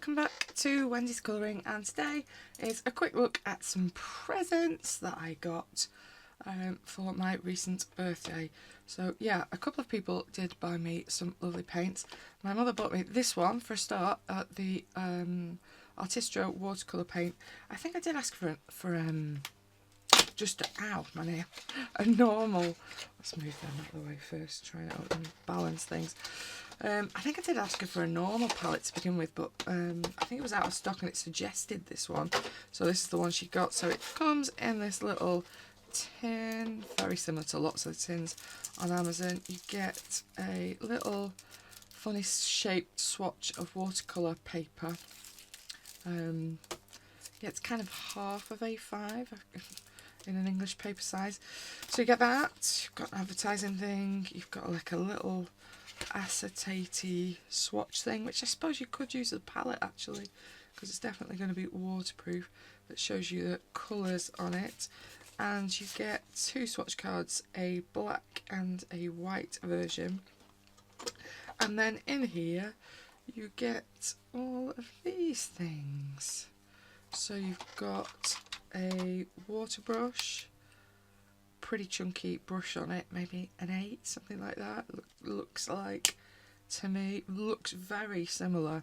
welcome back to Wendy's Colouring, and today is a quick look at some presents that I got for my recent birthday. So yeah, a couple of people did buy me some lovely paints. My mother bought me this one for a start, the Artistro watercolour paint. I think I did ask for just my nail, a normal. Let's move them out of the way first, try it out and balance things. I think I did ask her for a normal palette to begin with, but I think it was out of stock and it suggested this one. So this is the one she got. So it comes in this little tin, very similar to lots of the tins on Amazon. You get a little funny shaped swatch of watercolour paper. Yeah, it's kind of half of A5 in an English paper size. So you get that, you've got an advertising thing, you've got like a little acetate swatch thing, which I suppose you could use as a palette actually, because it's definitely going to be waterproof, that shows you the colours on it. And you get two swatch cards, a black and a white version. And then in here you get all of these things. So you've got a water brush, pretty chunky brush on it, maybe an 8, something like that. Looks like, to me, looks very similar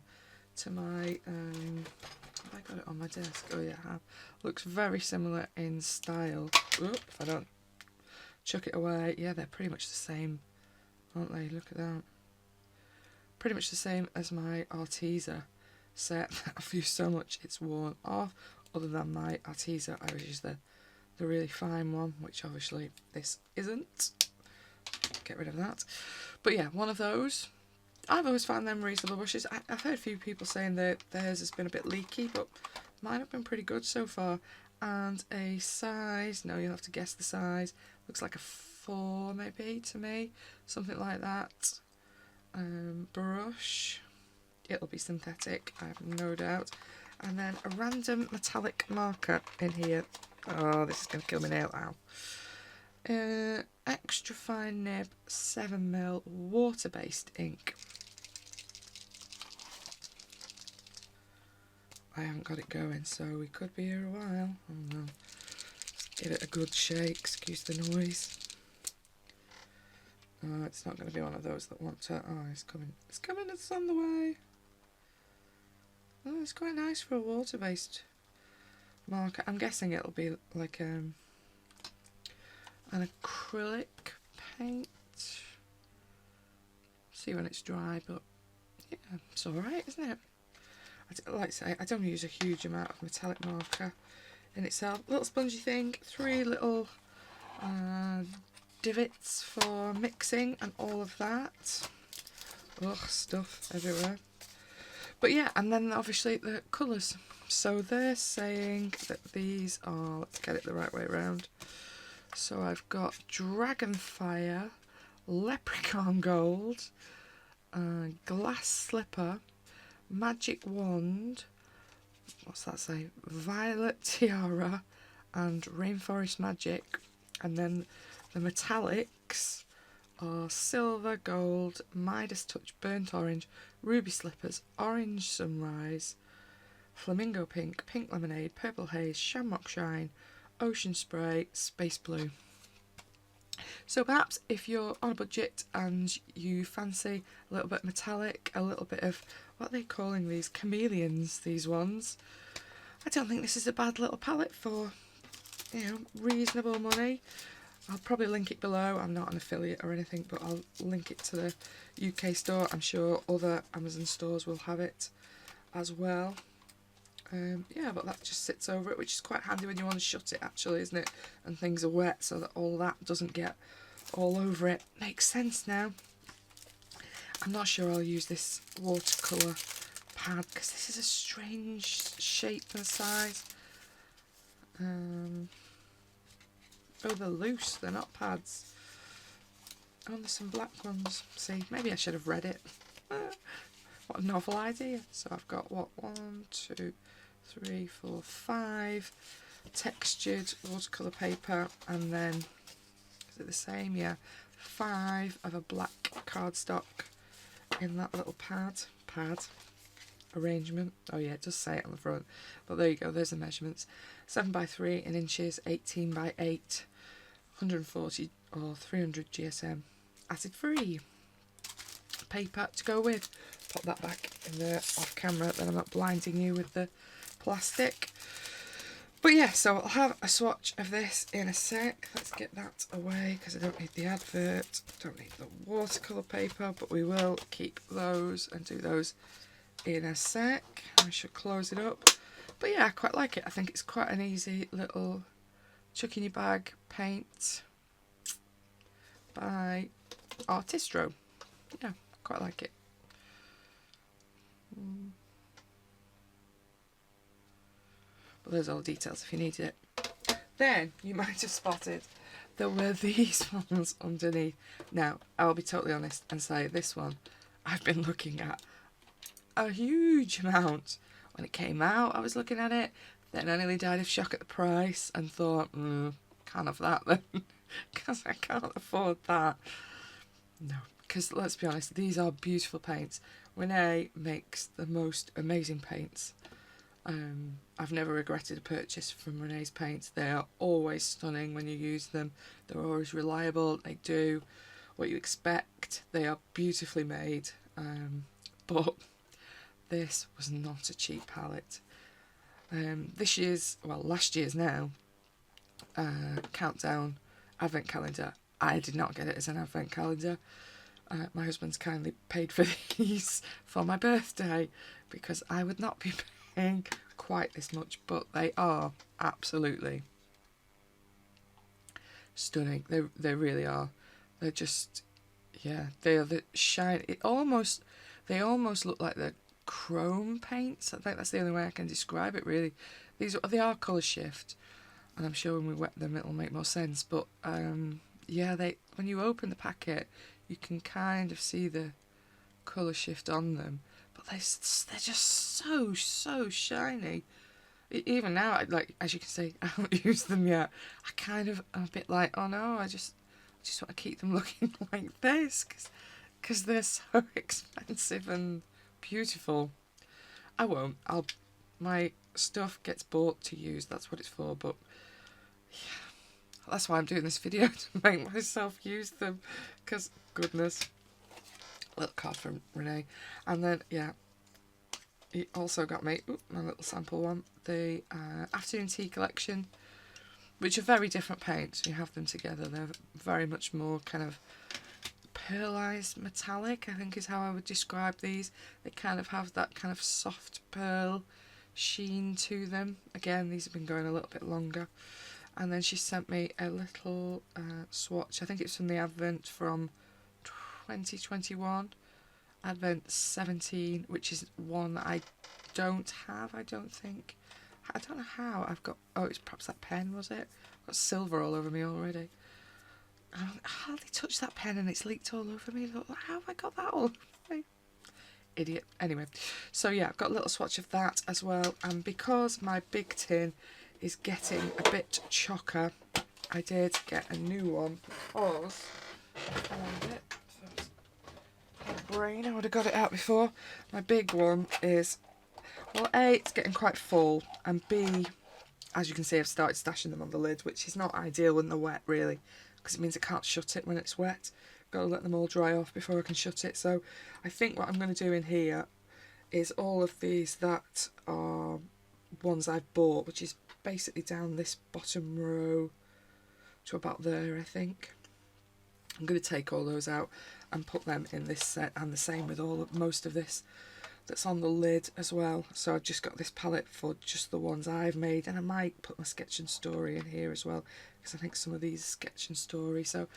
to my, have I got it on my desk? Oh yeah, I have. Looks very similar in style. Oop, if I don't chuck it away. Yeah, they're pretty much the same, aren't they? Look at that. Pretty much the same as my Artistro set that I've used so much it's worn off. Other than my Artistro, I always use the really fine one, which obviously this isn't. Get rid of that. But yeah, one of those. I've always found them reasonable brushes. I've heard a few people saying that theirs has been a bit leaky, but mine have been pretty good so far. And a size, no, you'll have to guess the size. Looks like a 4 maybe to me, something like that. Brush. It'll be synthetic, I have no doubt. And then a random metallic marker in here. Oh, this is going to kill me now. Ow. Extra fine nib 7mm water-based ink. I haven't got it going, so we could be here a while. Oh no. Give it a good shake, excuse the noise. Oh, it's not going to be one of those that want to... Oh, it's coming. It's coming, it's on the way. Oh, it's quite nice for a water-based marker. I'm guessing it'll be like an acrylic paint. See when it's dry, but yeah, it's alright, isn't it? Like I say, I don't use a huge amount of metallic marker in itself. Little spongy thing, 3 little divots for mixing and all of that. Ugh, stuff everywhere. But yeah, and then obviously the colours. So they're saying that these are, let's get it the right way around. So I've got Dragonfire, Leprechaun Gold, Glass Slipper, Magic Wand, what's that say? Violet Tiara, and Rainforest Magic. And then the metallics are Silver, Gold, Midas Touch, Burnt Orange, Ruby Slippers, Orange Sunrise, Flamingo Pink, Pink Lemonade, Purple Haze, Shamrock Shine, Ocean Spray, Space Blue. So perhaps if you're on a budget and you fancy a little bit metallic, a little bit of, what are they calling these? Chameleons, these ones. I don't think this is a bad little palette for, you know, reasonable money. I'll probably link it below. I'm not an affiliate or anything, but I'll link it to the UK store. I'm sure other Amazon stores will have it as well. Yeah, but that just sits over it, which is quite handy when you want to shut it actually, isn't it? And things are wet, so that all that doesn't get all over it. Makes sense now. I'm not sure I'll use this watercolour pad because this is a strange shape and size. Oh, they're loose, they're not pads. Oh, there's some black ones. See, maybe I should have read it. What a novel idea. So I've got, what, 1, 2, 3, 4, 5 textured watercolour paper, and then, is it the same? Yeah, 5 of a black cardstock in that little pad. arrangement. Oh yeah, it does say it on the front, but there you go, there's the measurements. 7 by 3 in inches, 18 by 8, 140 or 300 GSM, acid free. Paper to go with. Pop that back in there off camera, then I'm not blinding you with the plastic. But yeah, so I'll have a swatch of this in a sec. Let's get that away because I don't need the advert, don't need the watercolour paper, but we will keep those and do those in a sec. I should close it up. But yeah, I quite like it. I think it's quite an easy little chuck in your bag paint by Artistro. Yeah, quite like it. But there's all the details if you need it. Then you might have spotted there were these ones underneath. Now, I'll be totally honest and say this one I've been looking at a huge amount. When it came out, I was looking at it. Then I nearly died of shock at the price and thought, can't have that then, because I can't afford that. No, because let's be honest, these are beautiful paints. Renee makes the most amazing paints. I've never regretted a purchase from Renee's paints. They are always stunning when you use them. They're always reliable. They do what you expect. They are beautifully made. But this was not a cheap palette. This year's, well, last year's now, countdown advent calendar. I did not get it as an advent calendar. My husband's kindly paid for these for my birthday because I would not be paying quite this much, but they are absolutely stunning. They really are. They're just, yeah, they are the shine. They almost look like they're chrome paints. I think that's the only way I can describe it, really. They are colour shift, and I'm sure when we wet them it'll make more sense. But yeah, when you open the packet, you can kind of see the colour shift on them. But they're just so shiny. Even now, like, as you can see, I haven't used them yet. I kind of am a bit like, oh no, I just want to keep them looking like this because they're so expensive and beautiful. I won't. My stuff gets bought to use. That's what it's for. But yeah, that's why I'm doing this video, to make myself use them. Because goodness, little card from Renee, and then yeah, he also got me my little sample one, the Afternoon Tea collection, which are very different paints. You have them together. They're very much more kind of pearlized metallic, I think is how I would describe these. They kind of have that kind of soft pearl sheen to them. Again, these have been going a little bit longer. And then she sent me a little swatch. I think it's from the Advent from 2021, Advent 17, which is one that I don't have, I don't think. I don't know how I've got, oh, it's perhaps that pen, was it? I've got silver all over me already. I hardly touched that pen and it's leaked all over me. Look, how have I got that all over me? Idiot. Anyway, so yeah, I've got a little swatch of that as well. And because my big tin is getting a bit chocker, I did get a new one because I found it. My brain, I would have got it out before. My big one is, well, A, it's getting quite full, and B, as you can see, I've started stashing them on the lid, which is not ideal when they're wet, really, because it means I can't shut it when it's wet. Got to let them all dry off before I can shut it. So I think what I'm going to do in here is all of these that are ones I've bought, which is basically down this bottom row to about there, I think. I'm going to take all those out and put them in this set, and the same with most of this that's on the lid as well. So I've just got this palette for just the ones I've made, and I might put my Sketch and Story in here as well, because I think some of these are Sketch and Story. So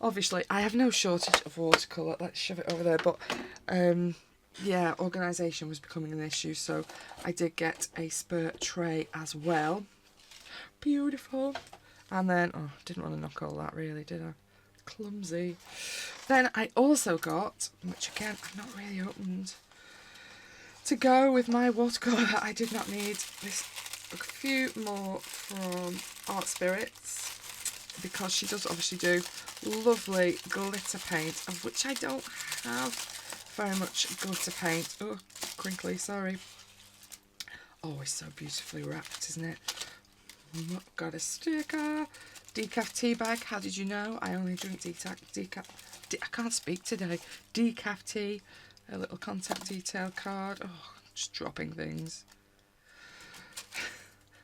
obviously I have no shortage of watercolour. Let's shove it over there. But yeah, organisation was becoming an issue, so I did get a spare tray as well. Beautiful. And then, oh, didn't want to knock all that really, did I? Clumsy. Then I also got, which again I've not really opened, to go with my watercolour that I did not need, a few more from Art Sprits, because she does obviously do lovely glitter paint, of which I don't have very much glitter paint. Oh crinkly, sorry. Oh, it's so beautifully wrapped, isn't it? Got a sticker. Decaf tea bag. How did you know? I only drink decaf. I can't speak today. Decaf tea. A little contact detail card. Oh, just dropping things.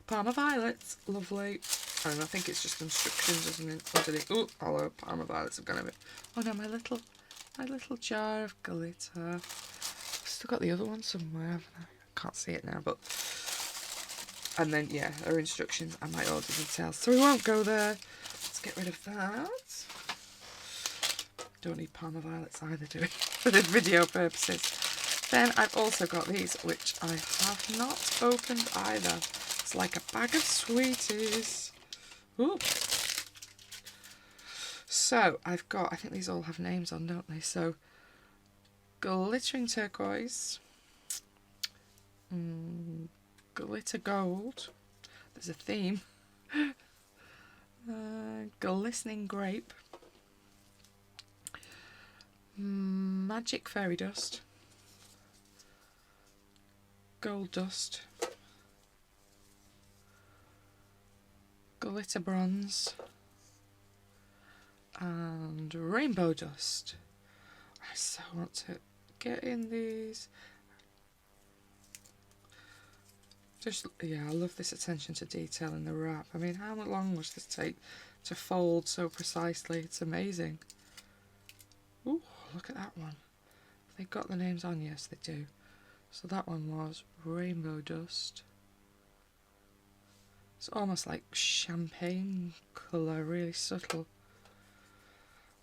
Parma violets. Lovely. And I think it's just instructions, isn't it? Or did it? Oh, hello. Parma violets have gone a bit. Oh no, my little jar of glitter. I've still got the other one somewhere, haven't I? I can't see it now, but. And then, yeah, her instructions and my order details. So we won't go there. Let's get rid of that. Don't need Parma violets either, do we? For the video purposes. Then I've also got these, which I have not opened either. It's like a bag of sweeties. Ooh. So I've got, I think these all have names on, don't they? So, glittering turquoise. Glitter gold. There's a theme. Glistening grape. Magic fairy dust. Gold dust. Glitter bronze. And rainbow dust. I so want to get in these. Just, yeah, I love this attention to detail in the wrap. I mean, how long must this take to fold so precisely? It's amazing. Ooh, look at that one. They've got the names on, yes they do. So that one was rainbow dust. It's almost like champagne colour, really subtle.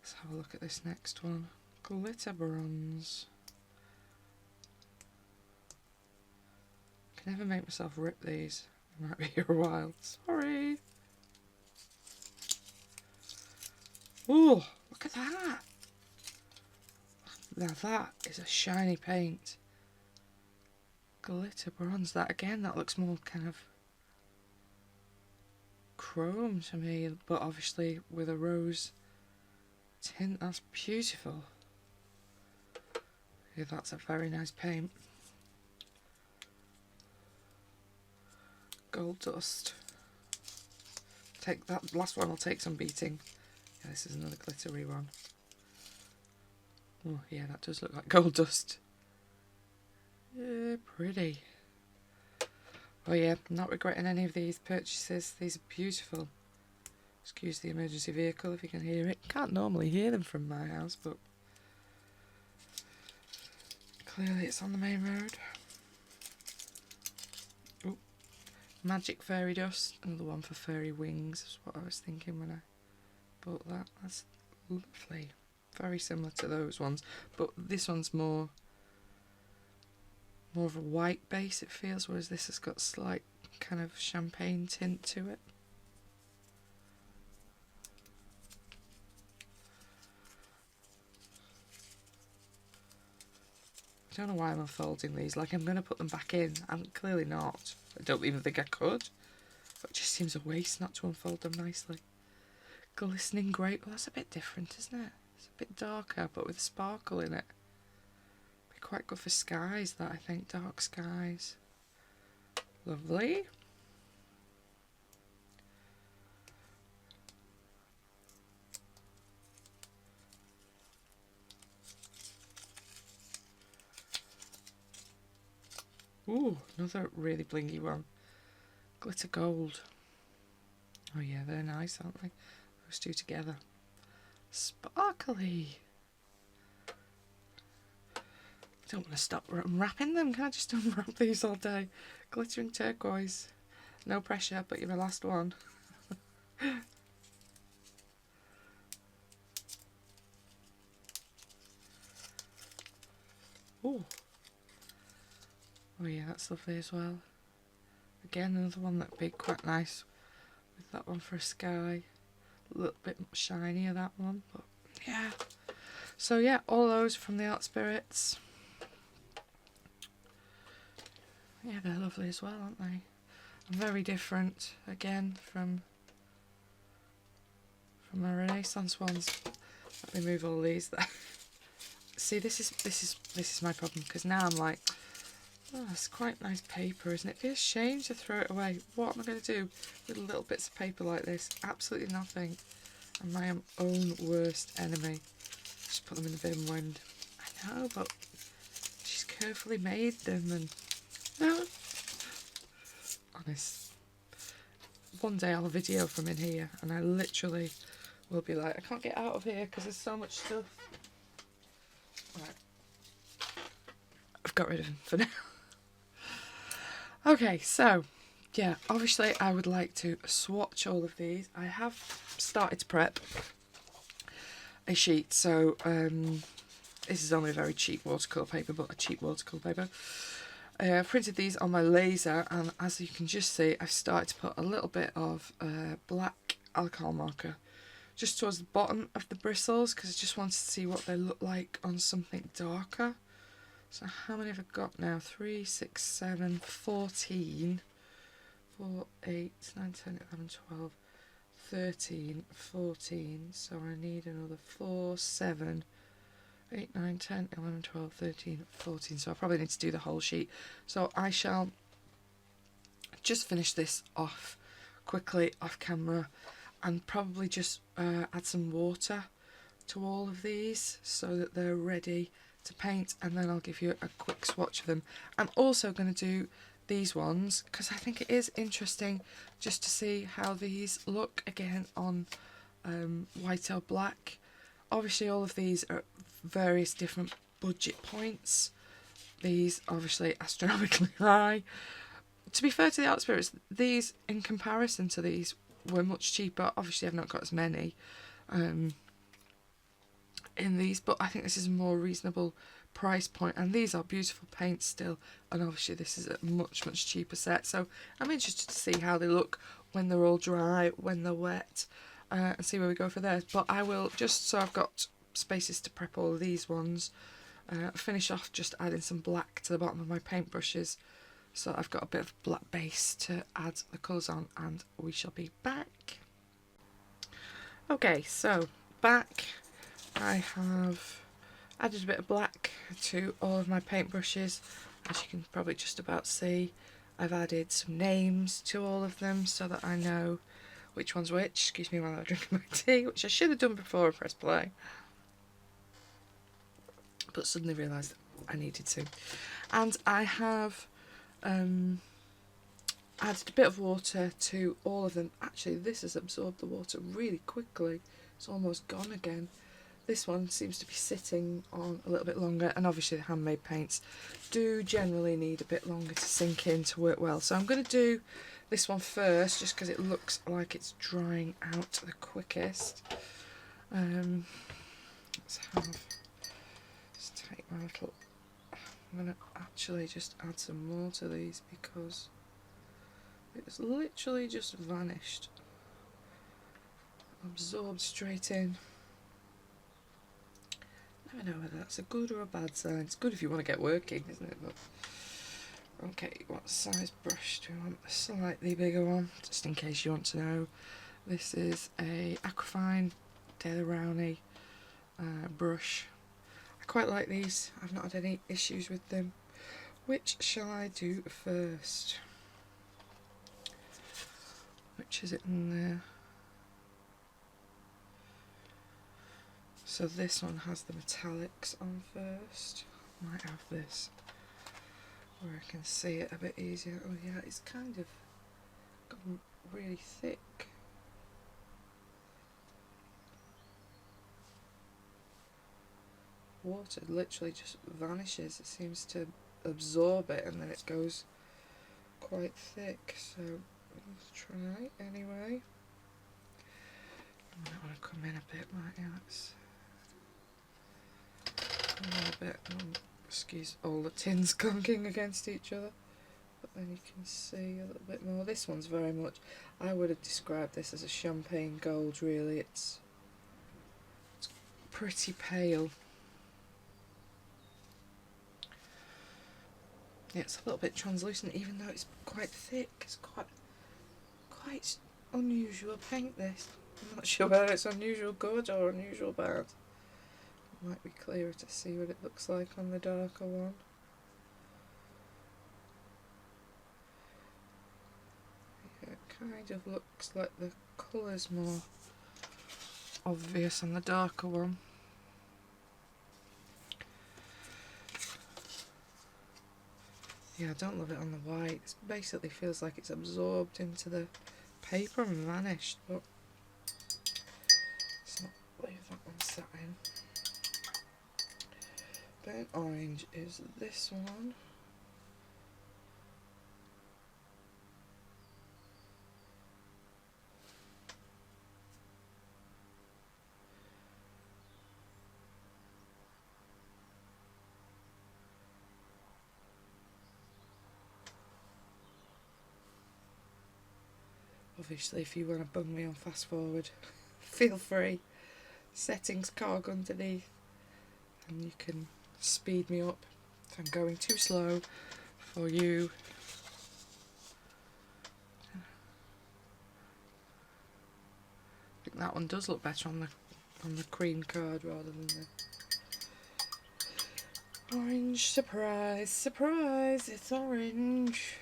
Let's have a look at this next one. Glitter bronze. I can never make myself rip these. I might be here a while. Sorry. Ooh, look at that. Now that is a shiny paint. Glitter bronze. That again, that looks more kind of chrome to me, but obviously with a rose tint. That's beautiful. Yeah, that's a very nice paint. Gold dust. Take that last one, will take some beating. Yeah, this is another glittery one. Oh yeah, that does look like gold dust. Yeah, pretty. Oh yeah, not regretting any of these purchases. These are beautiful. Excuse the emergency vehicle if you can hear it. Can't normally hear them from my house, but clearly it's on the main road. Oh, magic fairy dust. Another one for fairy wings is what I was thinking when I bought that. That's lovely. Very similar to those ones, but this one's more of a white base, it feels, whereas this has got slight kind of champagne tint to it. I don't know why I'm unfolding these, like I'm going to put them back in. I'm clearly not. I don't even think I could. But it just seems a waste not to unfold them nicely. Glistening grape, well, that's a bit different, isn't it? It's a bit darker, but with sparkle in it. Be quite good for skies, that, I think. Dark skies. Lovely. Ooh, another really blingy one. Glitter gold. Oh yeah, they're nice, aren't they? Those two together. Sparkly. I don't want to stop unwrapping them. Can I just unwrap these all day? Glittering turquoise. No pressure, but you're the last one. Ooh. Oh yeah, that's lovely as well. Again, another one that'd be quite nice with that one for a sky. A little bit shinier, that one, but yeah. So yeah, all those from the Art Sprits. Yeah, they're lovely as well, aren't they? And very different, again, from my Reneeisstance ones. Let me move all these there. See, this is my problem, because now I'm like, Oh, it's quite nice paper, isn't it? It's a shame to throw it away. What am I going to do with little bits of paper like this? Absolutely nothing. I'm my own worst enemy. Just put them in the bin when... I know, but she's carefully made them and... No. Honest. One day I'll video from in here and I literally will be like, I can't get out of here because there's so much stuff. Right. I've got rid of them for now. Okay, so, yeah, obviously I would like to swatch all of these. I have started to prep a sheet, so this is only a very cheap watercolour paper, but a cheap watercolour paper. I've printed these on my laser, and as you can just see, I've started to put a little bit of black alcohol marker just towards the bottom of the bristles, because I just wanted to see what they look like on something darker. So how many have I got now? 3, 6, 7, 14, 4, 8, 9, 10, 11, 12, 13, 14. So I need another 4, 7, 8, 9, 10, 11, 12, 13, 14. So I probably need to do the whole sheet. So I shall just finish this off quickly off camera and probably just add some water to all of these so that they're ready to paint, and then I'll give you a quick swatch of them. I'm also going to do these ones because I think it is interesting just to see how these look again on white or black. Obviously all of these are various different budget points. These obviously astronomically high. To be fair to the Art Sprits, these in comparison to these were much cheaper. Obviously I've not got as many in these, but I think this is a more reasonable price point, and these are beautiful paints still, and obviously this is a much cheaper set, so I'm interested to see how they look when they're all dry, when they're wet, and see where we go for theirs. But I will, just so I've got spaces to prep all of these ones, finish off just adding some black to the bottom of my paintbrushes, so I've got a bit of black base to add the colours on, and we shall be back. Okay, so back. I have added a bit of black to all of my paintbrushes. As you can probably just about see, I've added some names to all of them so that I know which one's which. Excuse me while I drink my tea, which I should have done before I pressed play, but suddenly realised I needed to. And I have added a bit of water to all of them. Actually, this has absorbed the water really quickly. It's almost gone again. This one seems to be sitting on a little bit longer, and obviously the handmade paints do generally need a bit longer to sink in to work well. So I'm going to do this one first, just because it looks like it's drying out the quickest. Let's take my little... I'm going to actually just add some more to these because it's literally just vanished. Absorbed straight in. I don't know whether that's a good or a bad sign. It's good if you want to get working, isn't it? But okay, what size brush do you want? A slightly bigger one, just in case you want to know. This is a Aquafine Daily Rowney brush. I quite like these. I've not had any issues with them. Which shall I do first? Which is it in there? So this one has the metallics on first. Might have this where I can see it a bit easier. Oh yeah, it's kind of gotten really thick. Water literally just vanishes. It seems to absorb it and then it goes quite thick. So let's try anyway. I might want to come in a bit, might you? Let's a little bit. Excuse all the tins clunking against each other, but then you can see a little bit more. This one's very much, I would have described this as a champagne gold really. It's pretty pale. Yeah, it's a little bit translucent even though it's quite thick. It's quite unusual paint this. I'm not sure whether it's unusual good or unusual bad. Might be clearer to see what it looks like on the darker one. kind of looks like the colour's more obvious on the darker one. Yeah, I don't love it on the white. It basically feels like it's absorbed into the paper and vanished, but let's not leave that one sat in. Burnt orange is this one. Obviously, if you want to bung me on fast forward, feel free. Settings cog underneath, and you can speed me up if I'm going too slow for you. I think that one does look better on the cream card rather than the orange. Surprise, surprise! It's orange.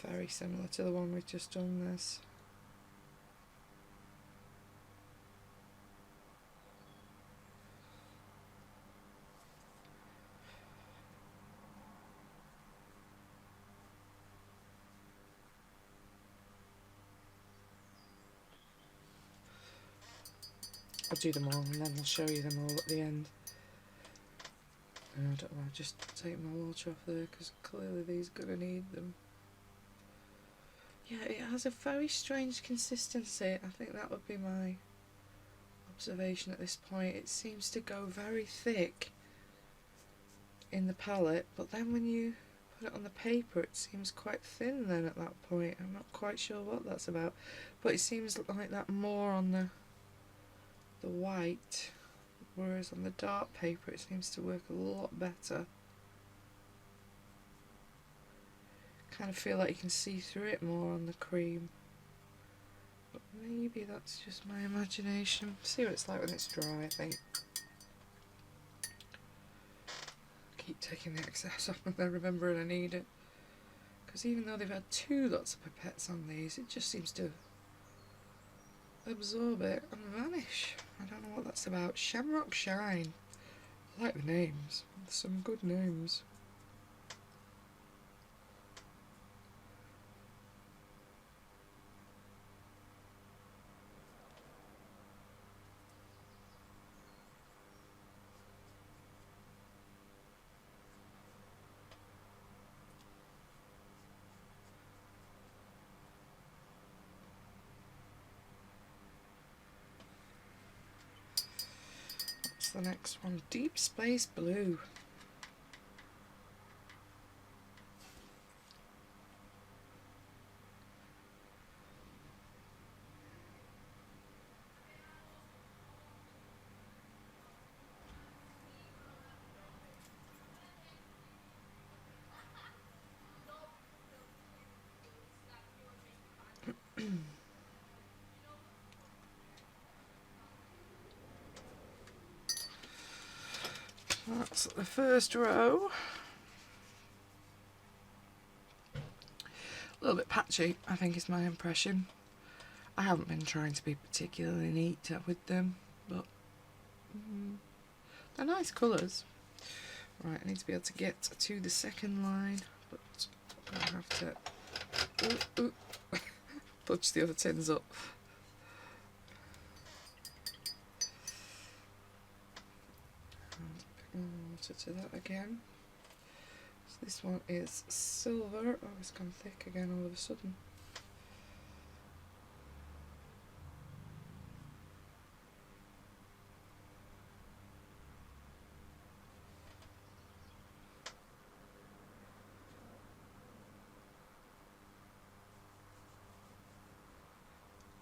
Very similar to the one we've just done this. I'll do them all and then I'll show you them all at the end. And I don't know, I'll just take my water off there because clearly these are going to need them. Yeah, it has a very strange consistency. I think that would be my observation at this point. It seems to go very thick in the palette, but then when you put it on the paper it seems quite thin then at that point. I'm not quite sure what that's about, but it seems like that more on the white, whereas on the dark paper it seems to work a lot better. Kind of feel like you can see through it more on the cream, but maybe that's just my imagination. See what it's like when it's dry, I think. Keep taking the excess off and then remembering I need it, because even though they've had 2 lots of pipettes on these, it just seems to absorb it and vanish. I don't know what that's about. Shamrock Shine. I like the names. Some good names. The next one, Deep Space Blue. That's the first row. A little bit patchy, I think is my impression. I haven't been trying to be particularly neat with them, but they're nice colours. Right, I need to be able to get to the second line, but I'm going to have to budge the other tins up. Water to that again. So this one is silver. Oh, it's gone thick again all of a sudden.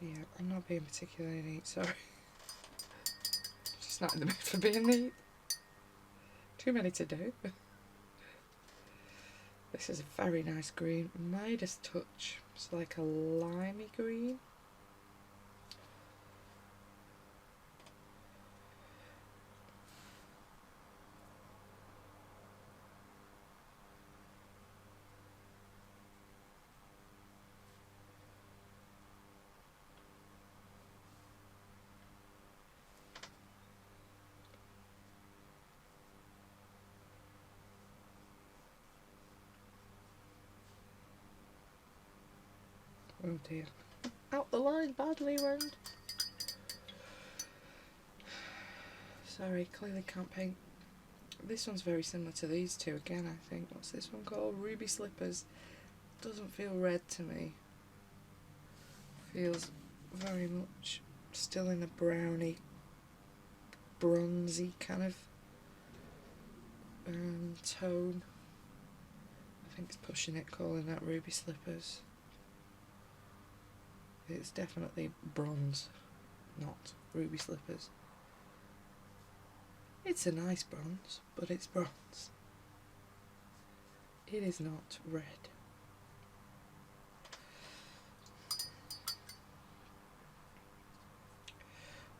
Yeah, I'm not being particularly neat, sorry. Just not in the mood for being neat. Too many to do. This is a very nice green, Midas touch. It's like a limey green. Oh dear. Out the line badly, Wendy. Sorry, clearly can't paint. This one's very similar to these two again, I think. What's this one called? Ruby Slippers. Doesn't feel red to me. Feels very much still in a browny, bronzy kind of tone. I think it's pushing it, calling that Ruby Slippers. It's definitely bronze, not Ruby Slippers. It's a nice bronze, but it's bronze. It is not red.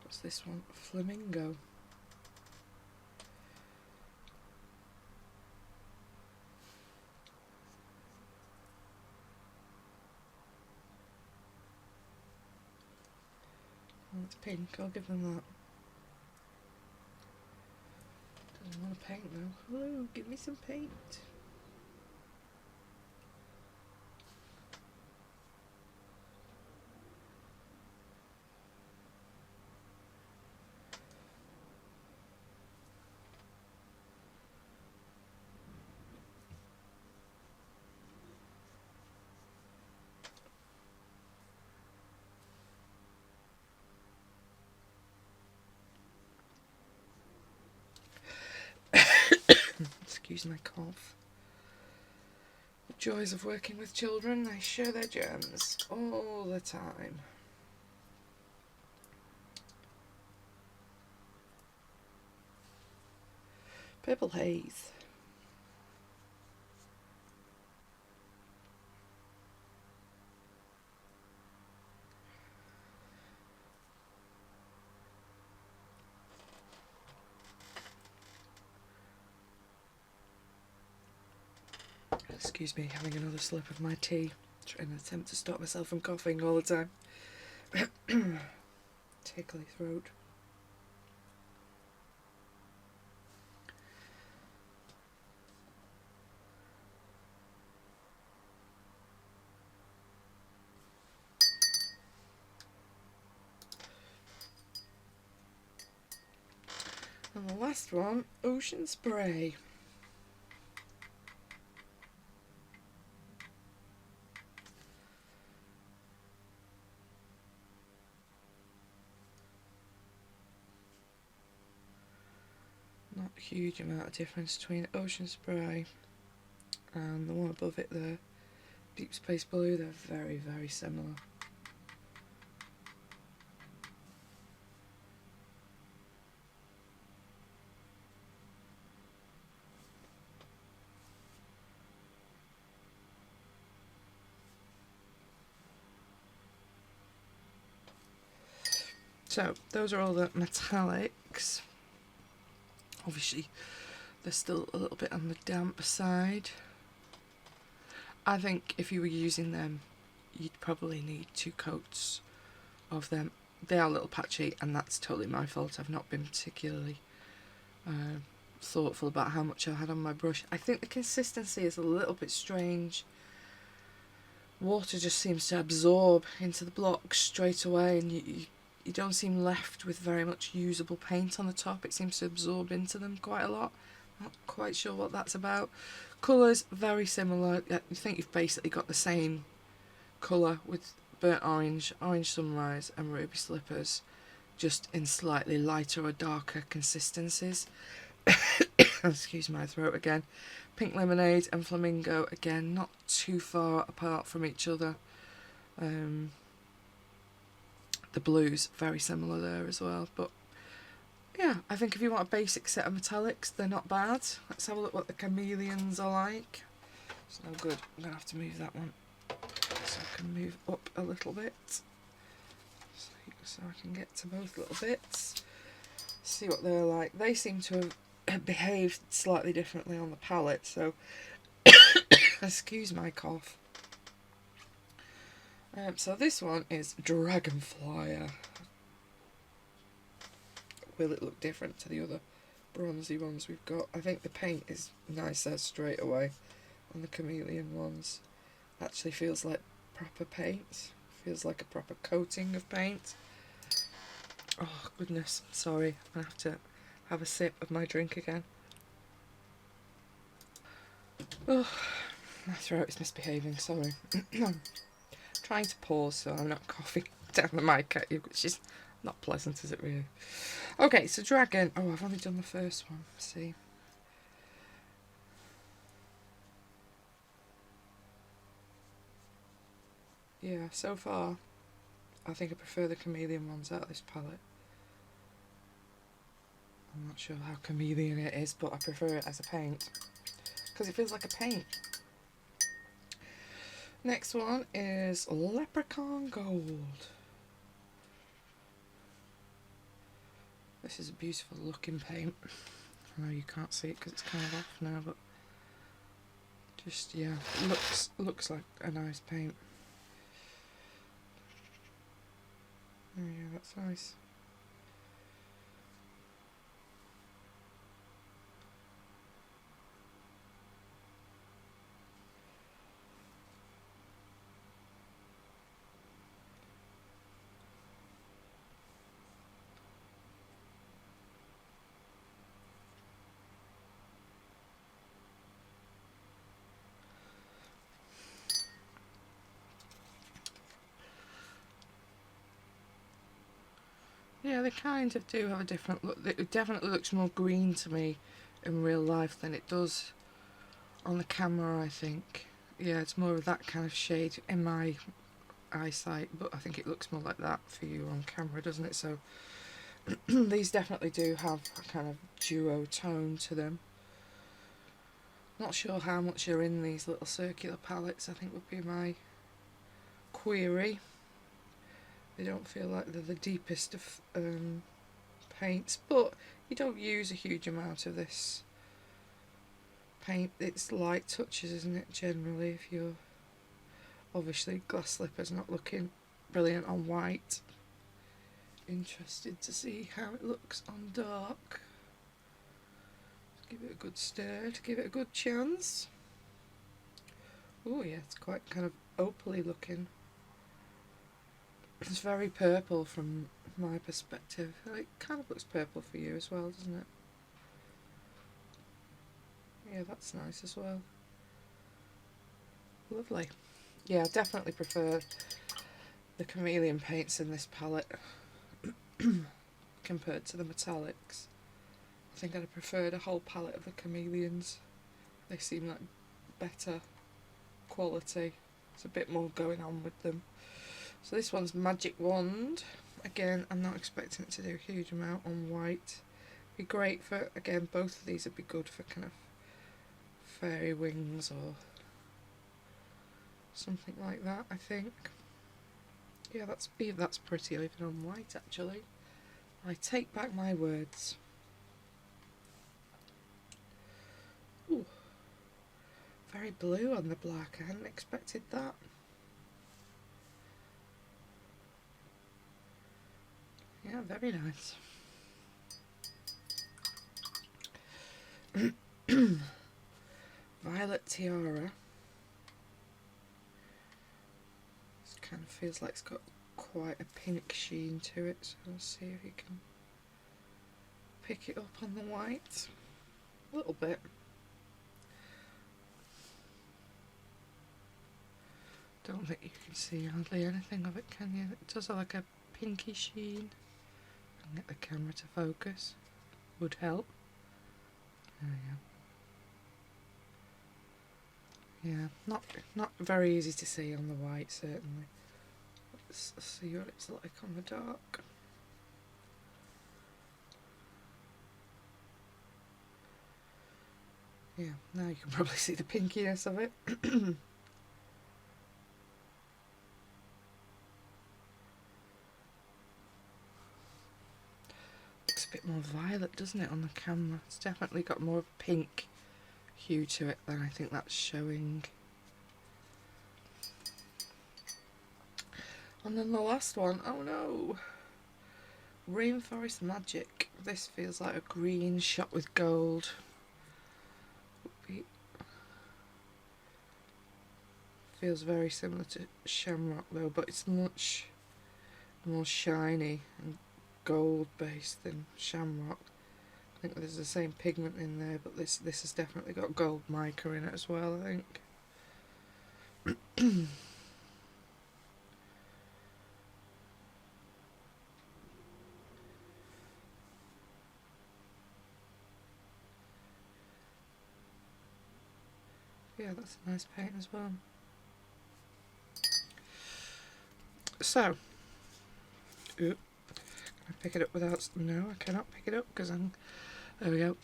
What's this one? Flamingo. Oh, it's pink, I'll give them that. Doesn't want to paint though. Hello, give me some paint. Excuse my cough. The joys of working with children, they share their germs all the time. Purple haze. Excuse me, having another slip of my tea. Trying to attempt to stop myself from coughing all the time. Tickly throat. And the last one, Ocean Spray. Not a huge amount of difference between Ocean Spray and the one above it there, Deep Space Blue. They're very, very similar. So those are all the metallics. Obviously they're still a little bit on the damp side. I think if you were using them you'd probably need 2 coats of them. They are a little patchy and that's totally my fault. I've not been particularly thoughtful about how much I had on my brush. I think the consistency is a little bit strange. Water just seems to absorb into the blocks straight away and you don't seem left with very much usable paint on the top. It seems to absorb into them quite a lot. Not quite sure what that's about. Colours, very similar. You think you've basically got the same colour with burnt orange, orange sunrise and ruby slippers, just in slightly lighter or darker consistencies. Excuse my throat again. Pink lemonade and flamingo, again, not too far apart from each other. The blues, very similar there as well, but yeah, I think if you want a basic set of metallics, they're not bad. Let's have a look what the chameleons are like. It's no good, I'm going to have to move that one so I can move up a little bit so I can get to both little bits. See what they're like. They seem to have behaved slightly differently on the palette, so excuse my cough. So this one is Dragonflyer. Will it look different to the other bronzy ones we've got? I think the paint is nicer straight away on the Chameleon ones. Actually feels like proper paint. Feels like a proper coating of paint. Oh goodness, sorry, I'm going to have to have a sip of my drink again. Oh, my throat is misbehaving, sorry. Trying to pause so I'm not coughing down the mic at you, which is not pleasant, is it really? Okay, so dragon. Oh, I've only done the first one. Let's see. Yeah, so far, I think I prefer the Chameleon ones out of this palette. I'm not sure how chameleon it is, but I prefer it as a paint because it feels like a paint. Next one is Leprechaun Gold. This is a beautiful looking paint. I know you can't see it because it's kind of off now, but just, yeah, looks like a nice paint. Oh yeah, that's nice. Yeah, they kind of do have a different look. It definitely looks more green to me in real life than it does on the camera, I think. Yeah, it's more of that kind of shade in my eyesight, but I think it looks more like that for you on camera, doesn't it? So these definitely do have a kind of duo tone to them. Not sure how much are in these little circular palettes, I think would be my query. They don't feel like they're the deepest of paints, but you don't use a huge amount of this paint. It's light touches, isn't it, generally, if you're obviously glass slippers not looking brilliant on white. Interested to see how it looks on dark. Give it a good stir to give it a good chance. Oh yeah, it's quite kind of opally looking. It's very purple from my perspective. It kind of looks purple for you as well, doesn't it? Yeah, that's nice as well. Lovely. Yeah, I definitely prefer the Chameleon paints in this palette compared to the metallics. I think I'd have preferred a whole palette of the Chameleons. They seem like better quality. There's a bit more going on with them. So this one's Magic Wand. Again, I'm not expecting it to do a huge amount on white. Be great for, again, both of these would be good for kind of fairy wings or something like that, I think. Yeah, that's pretty even on white, actually. I take back my words. Ooh, very blue on the black. I hadn't expected that. Yeah, very nice. Violet Tiara. This kind of feels like it's got quite a pink sheen to it, so let's see if you can pick it up on the white. A little bit. Don't think you can see hardly anything of it, can you? It does have like a pinky sheen. And get the camera to focus. Would help. There we go. Yeah, not very easy to see on the white, certainly. Let's see what it's like on the dark. Yeah, now you can probably see the pinkiness of it. Looks a bit more violet, doesn't it, on the camera? It's definitely got more of a pink hue to it than I think that's showing. And then the last one, oh no! Rainforest Magic. This feels like a green shot with gold. feels very similar to Shamrock though, but it's much more shiny and gold based than Shamrock. I think there's the same pigment in there, but this has definitely got gold mica in it as well, I think. Yeah, that's a nice paint as well. So, can I pick it up without... No, I cannot pick it up because I'm... There we go.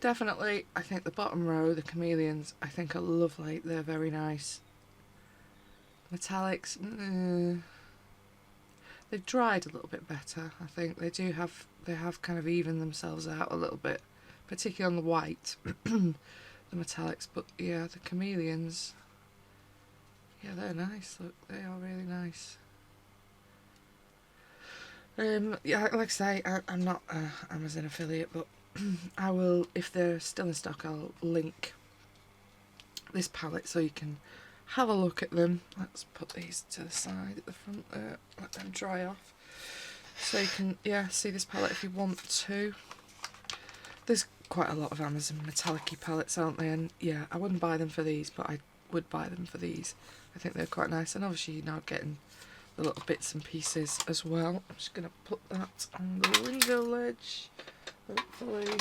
Definitely, I think the bottom row, the Chameleons, I think are lovely. They're very nice. Metallics, they've dried a little bit better. I think they have kind of evened themselves out a little bit, particularly on the white, the metallics. But yeah, the Chameleons, yeah, they're nice. Look, they are really nice. Yeah, like I say, I'm not an Amazon affiliate, but I will, if they're still in stock, I'll link this palette so you can have a look at them. Let's put these to the side at the front there, let them dry off. So you can, yeah, see this palette if you want to. There's quite a lot of Amazon metallic-y palettes, aren't there? And yeah, I wouldn't buy them for these, but I would buy them for these. I think they're quite nice, and obviously you're now getting the little bits and pieces as well. I'm just going to put that on the window ledge, hopefully.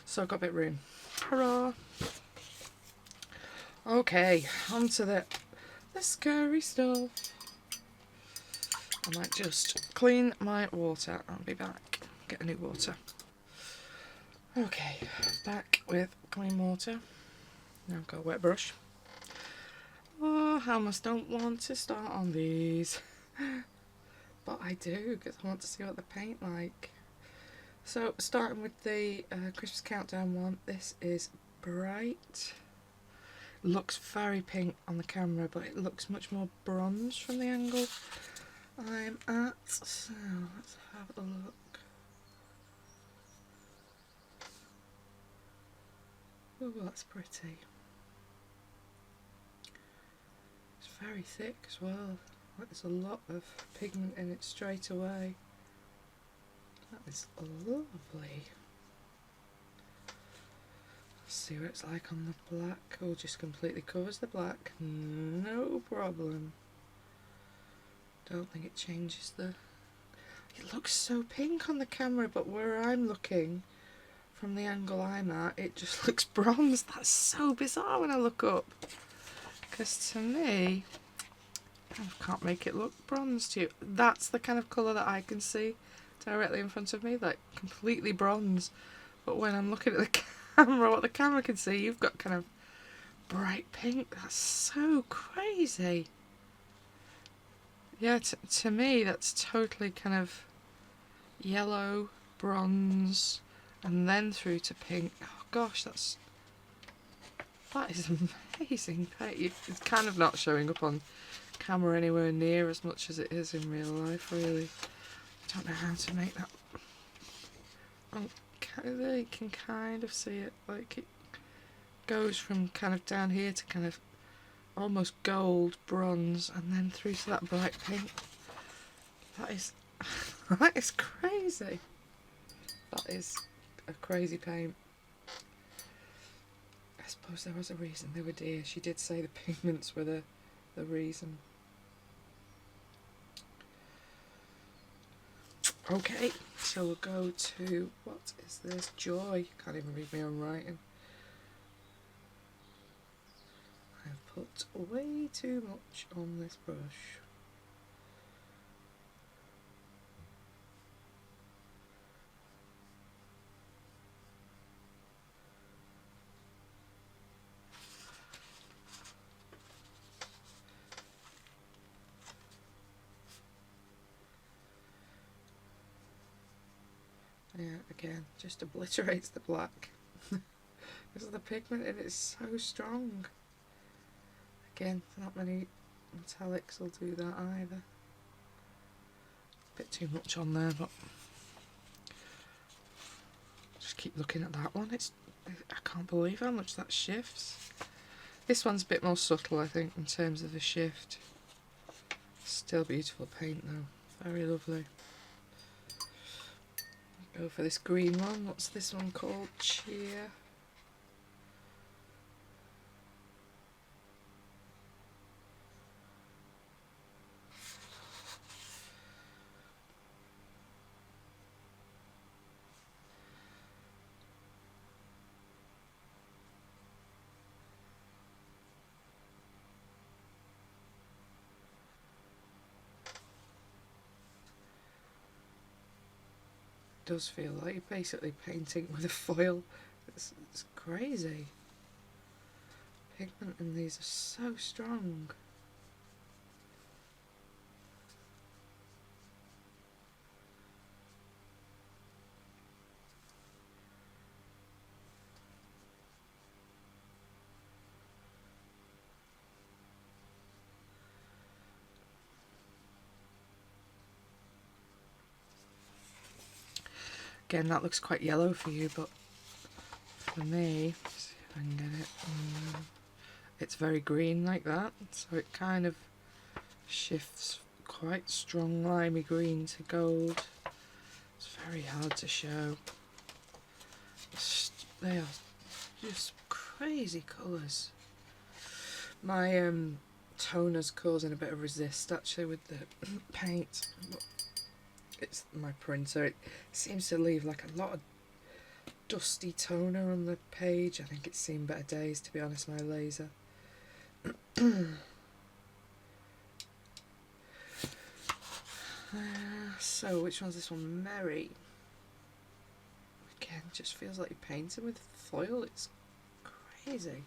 So I've got a bit of room. Hurrah! Okay, on to the scary stuff. I might just clean my water. I'll be back. Get a new water. Okay, back with clean water. Now I've got a wet brush. Oh, I almost don't want to start on these. But I do, because I want to see what they paint like. So, starting with the Christmas Countdown one, this is bright. Looks very pink on the camera, but it looks much more bronze from the angle I'm at. So, let's have a look. Oh, that's pretty. It's very thick as well. There's a lot of pigment in it straight away. That is lovely. Let's see what it's like on the black. Oh, just completely covers the black. No problem. Don't think it changes the... It looks so pink on the camera, but where I'm looking, from the angle I'm at, it just looks bronze. That's so bizarre when I look up. Because to me, I can't make it look bronze to you. That's the kind of colour that I can see directly in front of me, like completely bronze. But when I'm looking at the camera, what the camera can see, you've got kind of bright pink. That's so crazy. Yeah, to me, that's totally kind of yellow, bronze, and then through to pink. Oh gosh, that is amazing. It's kind of not showing up on camera anywhere near as much as it is in real life, really. I don't know how to make that. Oh, there you can kind of see it. Like it goes from kind of down here to kind of almost gold, bronze, and then through to that bright pink. That is that is crazy. That is a crazy paint. I suppose there was a reason they were dear. She did say the pigments were the reason. Okay, so we'll go to, what is this? Joy. Can't even read my own writing. I've put way too much on this brush. Yeah, again, just obliterates the black. Because the pigment in it is so strong. Again, not many metallics will do that either. A bit too much on there, but just keep looking at that one. I can't believe how much that shifts. This one's a bit more subtle, I think, in terms of the shift. Still beautiful paint though, very lovely. Go for this green one. What's this one called? Cheer. Does feel like you're basically painting with a foil. It's crazy. Pigment in these are so strong. Again, that looks quite yellow for you, but for me, see if I can get it. It's very green like that, so it kind of shifts quite strong limey green to gold. It's very hard to show. They are just crazy colours. My toner's causing a bit of resist actually with the paint. But it's my printer. It seems to leave like a lot of dusty toner on the page. I think it's seen better days, to be honest, my laser. So which one's this one? Merry. Again, just feels like you're painting with foil. It's crazy.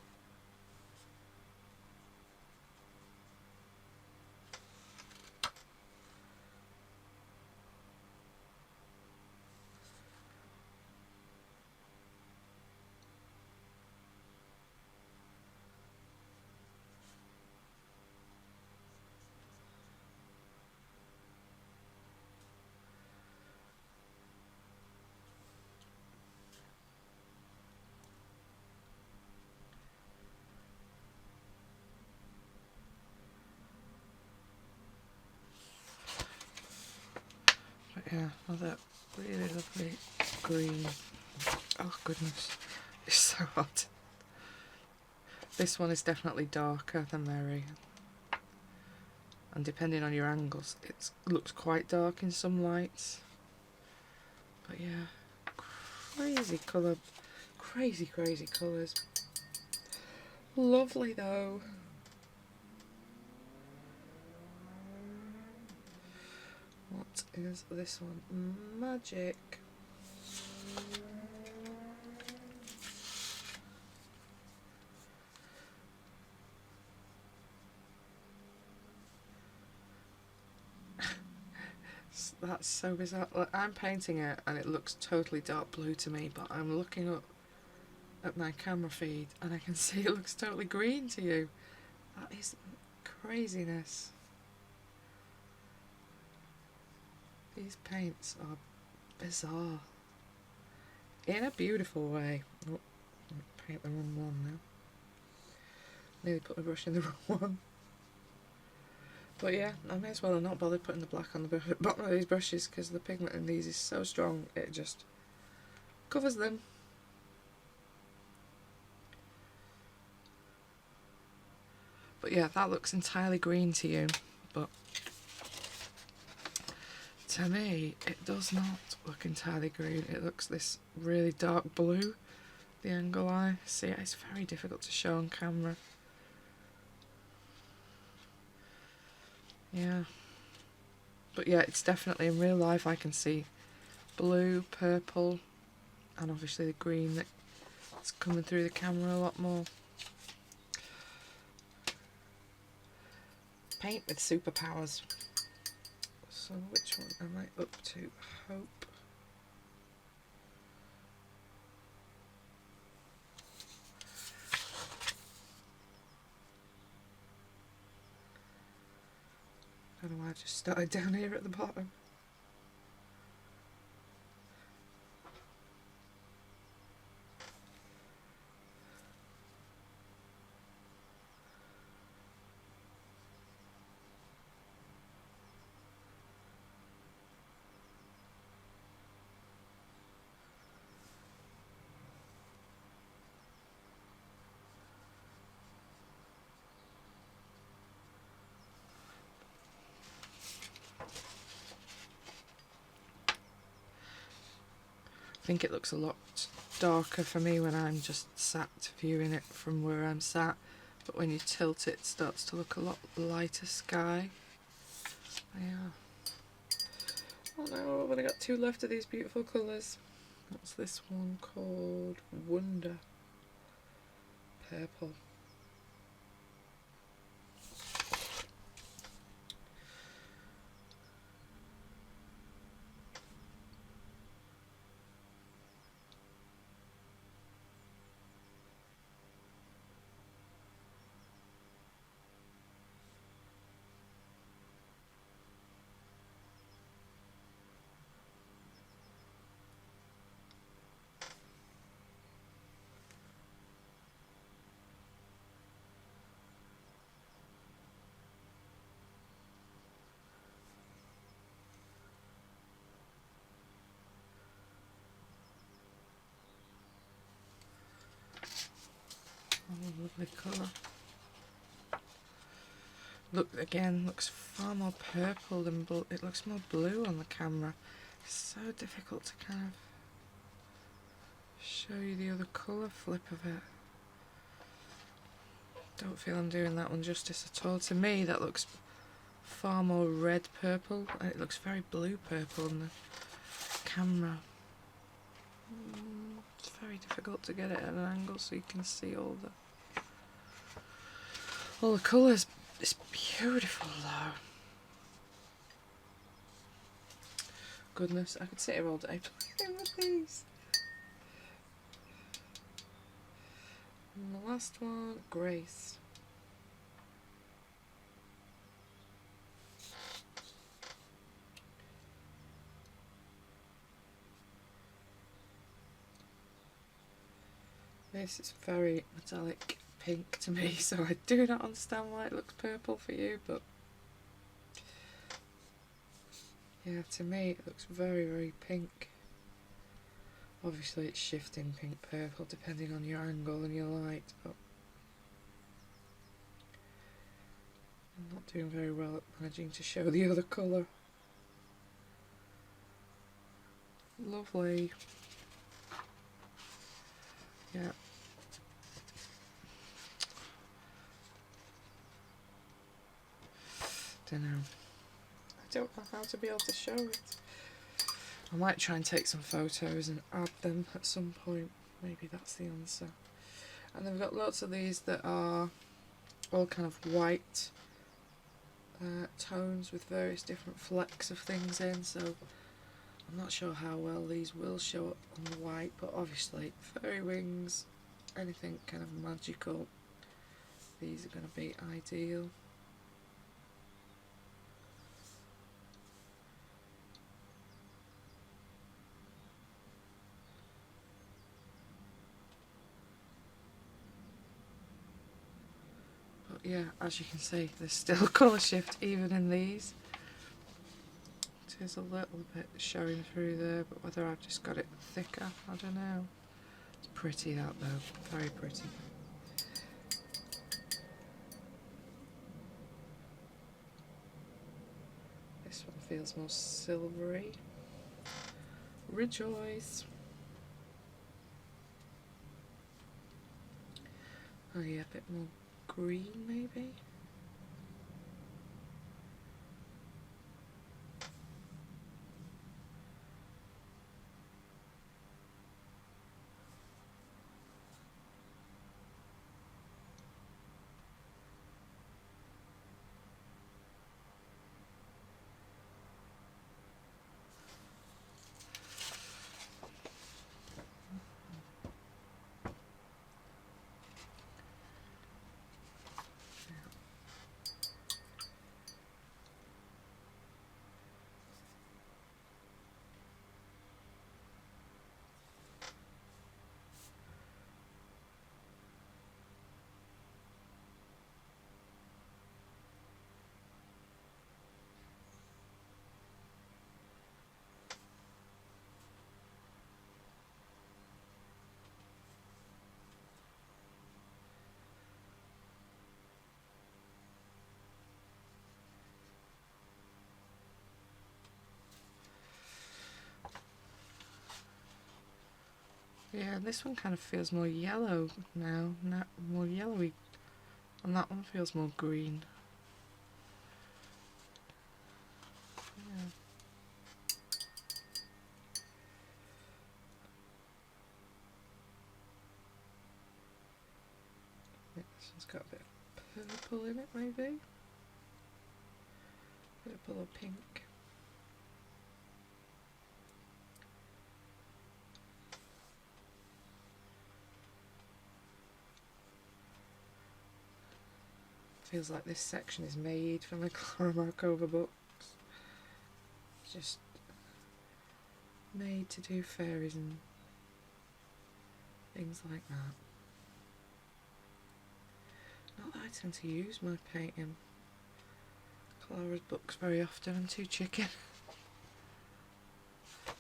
Yeah, another really lovely green. Oh goodness, it's so hot. This one is definitely darker than Merry, and depending on your angles, it looks quite dark in some lights. But yeah, crazy colour, crazy colours. Lovely though. What is this one? Magic. That's so bizarre. Like, I'm painting it and it looks totally dark blue to me, but I'm looking up at my camera feed and I can see it looks totally green to you. That is craziness. These paints are bizarre in a beautiful way. Oh, I paint the wrong one now. Nearly put the brush in the wrong one. But yeah, I may as well have not bothered putting the black on the bottom of these brushes because the pigment in these is so strong it just covers them. But yeah, that looks entirely green to you, but to me it does not look entirely green. It looks this really dark blue, the angle I see it. It's very difficult to show on camera. Yeah, but yeah, it's definitely in real life I can see blue, purple, and obviously the green that's coming through the camera a lot more. Paint with superpowers. So which one am I up to? Hope. I don't know why I just started down here at the bottom. I think it looks a lot darker for me when I'm just sat viewing it from where I'm sat, but when you tilt it, it starts to look a lot lighter sky. Yeah. Oh no, I've only got 2 left of these beautiful colours. What's this one called? Wonder Purple. Oh, lovely colour. Look, again, looks far more purple than blue. It looks more blue on the camera. It's so difficult to kind of show you the other colour flip of it. Don't feel I'm doing that one justice at all. To me, that looks far more red purple, and it looks very blue purple on the camera. It's very difficult to get it at an angle so you can see all the colours. It's beautiful though. Goodness, I could sit here all day playing with these. And the last one, Grace. This is very metallic pink to me, so I do not understand why it looks purple for you, but yeah, to me it looks very, very pink. Obviously it's shifting pink purple depending on your angle and your light, but I'm not doing very well at managing to show the other colour. Lovely. Yeah. Don't know. I don't know how to be able to show it. I might try and take some photos and add them at some point. Maybe that's the answer. And they've got lots of these that are all kind of white tones with various different flecks of things in, so I'm not sure how well these will show up on the white, but obviously fairy wings, anything kind of magical, these are going to be ideal. But yeah, as you can see, there's still colour shift even in these. It is a little bit showing through there, but whether I've just got it thicker, I don't know. It's pretty that though, very pretty. This one feels more silvery. Rejoice. Oh yeah, a bit more green maybe. Yeah, this one kind of feels more yellow now, not more yellowy, and that one feels more green. Yeah. This one's got a bit of purple in it, maybe? Purple or pink. Feels like this section is made from the Clara Markova books. Just made to do fairies and things like that. Not that I tend to use my painting Clara's books very often. I'm too chicken.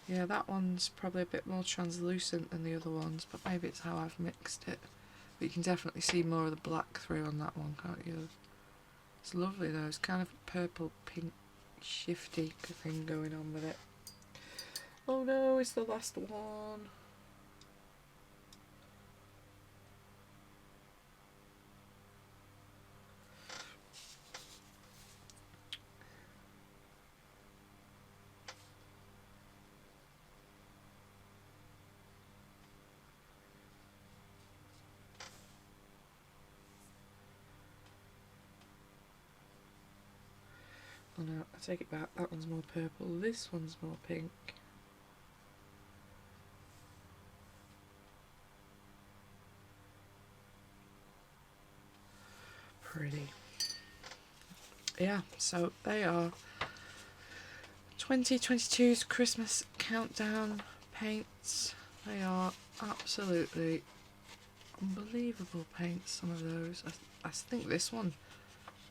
Yeah, that one's probably a bit more translucent than the other ones, but maybe it's how I've mixed it. But you can definitely see more of the black through on that one, can't you? It's lovely though, it's kind of a purple pink shifty thing going on with it. Oh no, it's the last one. Oh no, I take it back, that one's more purple, this one's more pink. Pretty. Yeah, so they are 2022's Christmas countdown paints. They are absolutely unbelievable paints, some of those. I think this one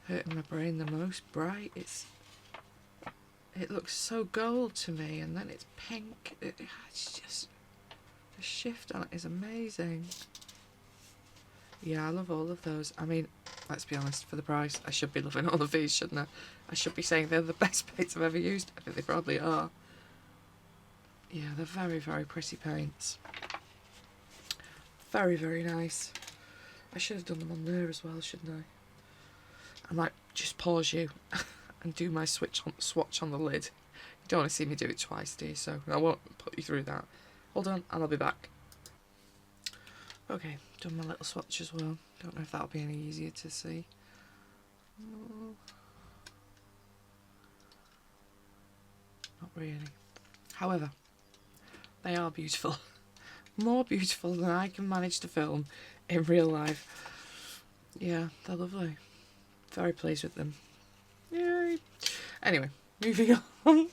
hurting my brain the most. Bright, it looks so gold to me, and then it's pink. It's just, the shift on it is amazing. Yeah, I love all of those. I mean, let's be honest, for the price, I should be loving all of these, shouldn't I? I should be saying they're the best paints I've ever used. I think they probably are. Yeah, they're very, very pretty paints. Very, very nice. I should have done them on there as well, shouldn't I? I might just pause you and do my swatch on the lid. You don't want to see me do it twice, do you? So I won't put you through that. Hold on, and I'll be back. Okay, done my little swatch as well. Don't know if that'll be any easier to see. Not really. However, they are beautiful. More beautiful than I can manage to film in real life. Yeah, they're lovely. Very pleased with them. Yay! Anyway, moving on.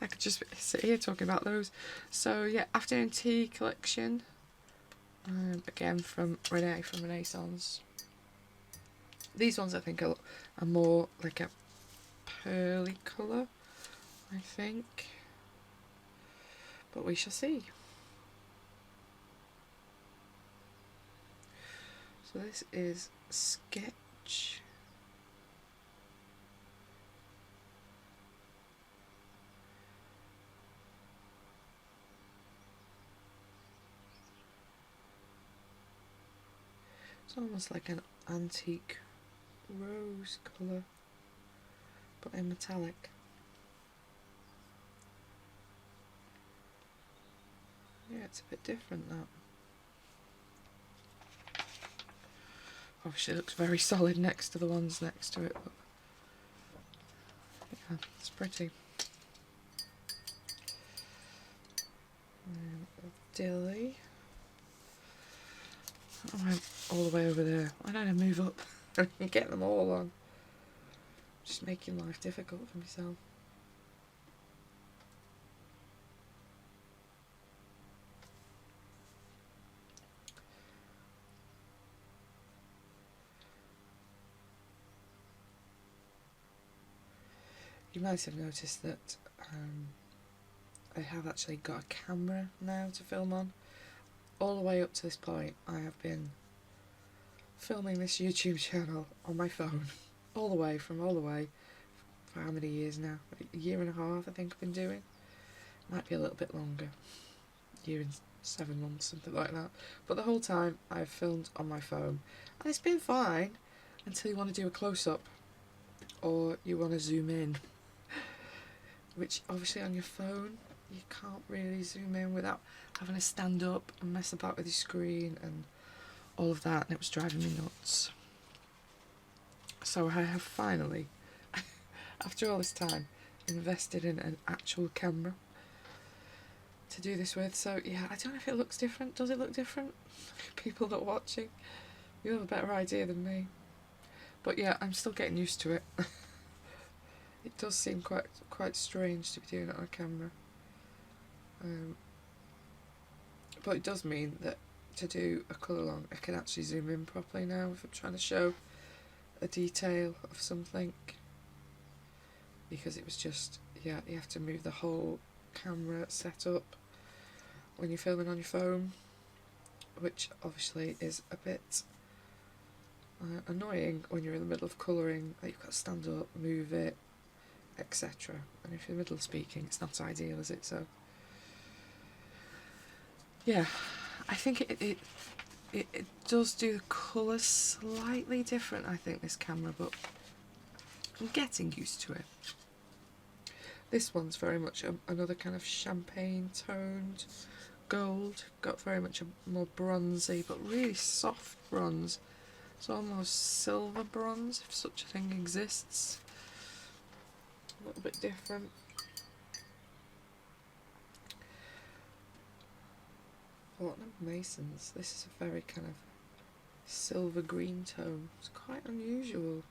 I could just sit here talking about those. So yeah, Afternoon Tea collection. Again from Renee from Reneeisstance. These ones I think are more like a pearly colour, I think. But we shall see. So this is Sketch. It's almost like an antique rose colour, but in metallic. Yeah, it's a bit different, that. Obviously it looks very solid next to the ones next to it, but yeah, it's pretty. Dilly. I went all the way over there. Why don't I move up and get them all on? Just making life difficult for myself. You might have noticed that I have actually got a camera now to film on. All the way up to this point I have been filming this YouTube channel on my phone. All the way for how many years now? A year and a half I think I've been doing. Might be a little bit longer. Year and 7 months, something like that. But the whole time I've filmed on my phone, and it's been fine until you want to do a close-up or you want to zoom in, which obviously on your phone you can't really zoom in without having to stand up and mess about with your screen and all of that, and it was driving me nuts. So I have finally, after all this time, invested in an actual camera to do this with. So yeah, I don't know if it looks different. Does it look different? People that are watching, you have a better idea than me. But yeah, I'm still getting used to it. It does seem quite strange to be doing it on camera. But it does mean that to do a colour along, I can actually zoom in properly now if I'm trying to show a detail of something. Because it was just, yeah, you have to move the whole camera setup when you're filming on your phone, which obviously is a bit annoying when you're in the middle of colouring, that you've got to stand up, move it, etc. And if you're in the middle of speaking, it's not ideal, is it? So yeah, I think it does do the colours slightly different, I think, this camera, but I'm getting used to it. This one's very much another kind of champagne toned gold, got very much a more bronzy but really soft bronze. It's almost silver bronze, if such a thing exists. A little bit different. Fortnum Masons, this is a very kind of silver green tone. It's quite unusual.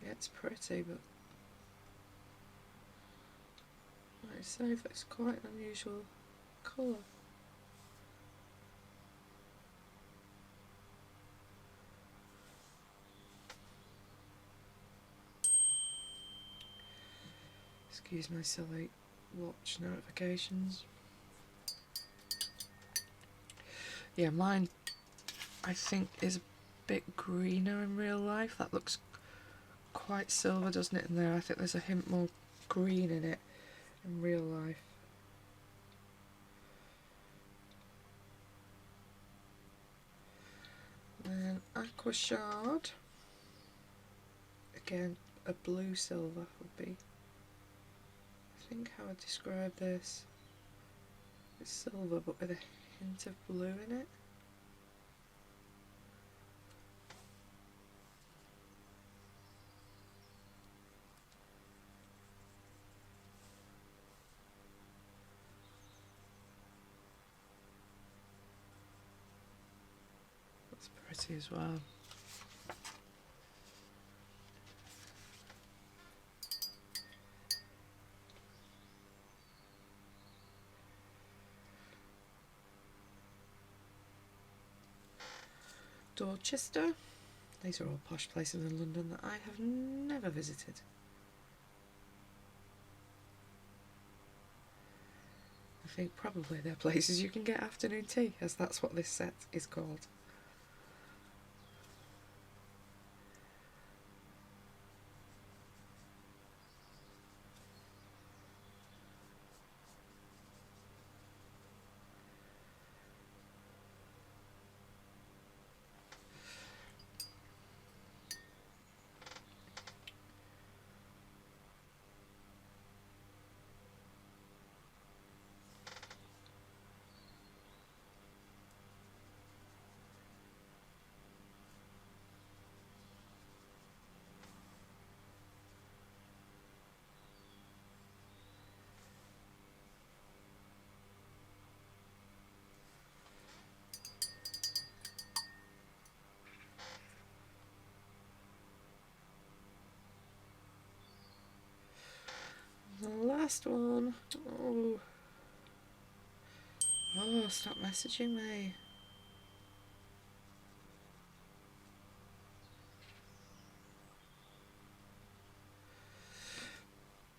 Yeah, it's pretty, but like I say, it's quite an unusual colour. Excuse my silly watch notifications. Yeah, mine I think is a bit greener in real life. That looks quite silver, doesn't it, in there? I think there's a hint more green in it in real life. And Aqua Shard, again a blue silver would be, I think, how I describe this. It's silver but with a hint of blue in it. That's pretty as well. Dorchester. These are all posh places in London that I have never visited. I think probably they're places you can get afternoon tea, as that's what this set is called. The last one. Oh, stop messaging me.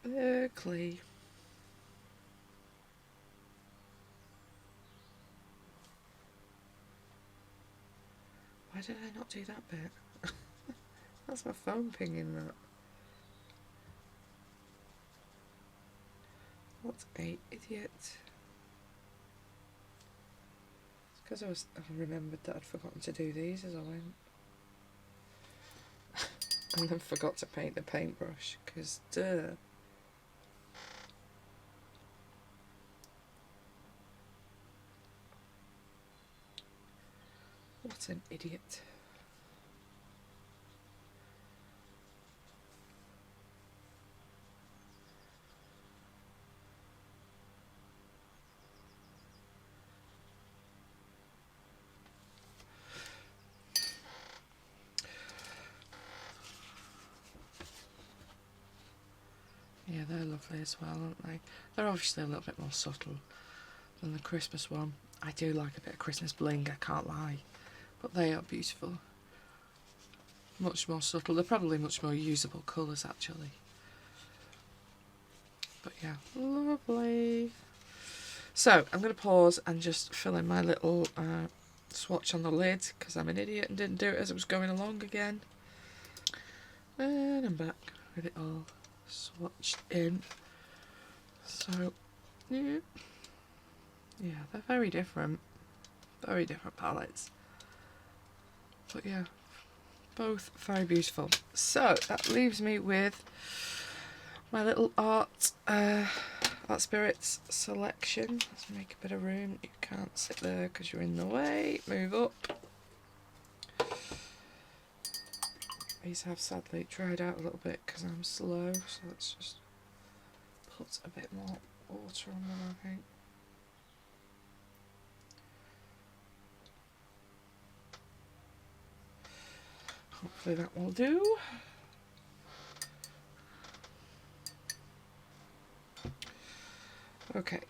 Berkeley. Why did I not do that bit? That's my phone pinging that. What a idiot. It's because I remembered that I'd forgotten to do these as I went. And then forgot to paint the paintbrush, because duh. What an idiot. Yeah, they're lovely as well, aren't they? They're obviously a little bit more subtle than the Christmas one. I do like a bit of Christmas bling, I can't lie. But they are beautiful. Much more subtle. They're probably much more usable colours, actually. But yeah, lovely. So, I'm going to pause and just fill in my little swatch on the lid, because I'm an idiot and didn't do it as it was going along again. And I'm back with it all swatched in. So, yeah, they're very different palettes. But yeah, both very beautiful. So, that leaves me with my little Art Sprits selection. Let's make a bit of room. You can't sit there because you're in the way. Move up. These have sadly dried out a little bit because I'm slow, so let's just put a bit more water on them, I think. Hopefully that will do. Okay,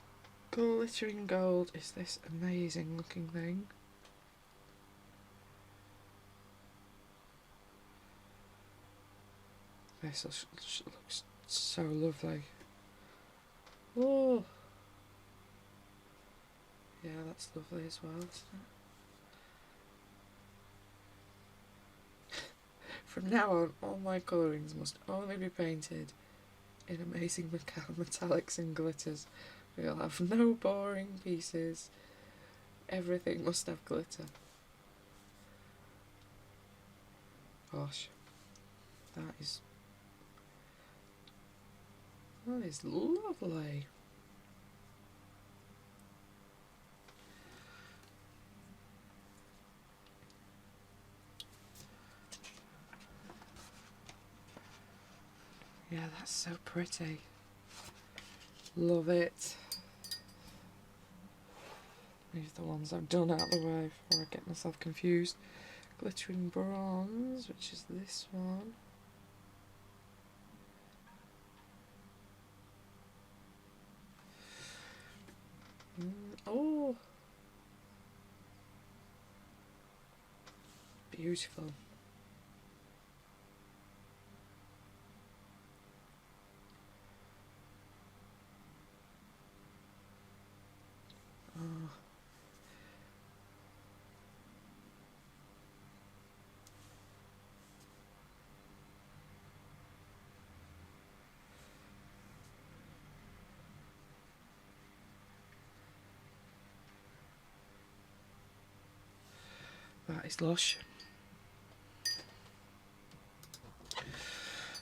glittering gold is this amazing looking thing. This looks so lovely. Oh, yeah, that's lovely as well, isn't it? From now on, all my colourings must only be painted in amazing metallics and glitters. We'll have no boring pieces. Everything must have glitter. Gosh, that is lovely. Yeah, that's so pretty. Love it. These are the ones I've done out of the way before I get myself confused. Glittering bronze, which is this one. Oh, beautiful. Oh. That is lush.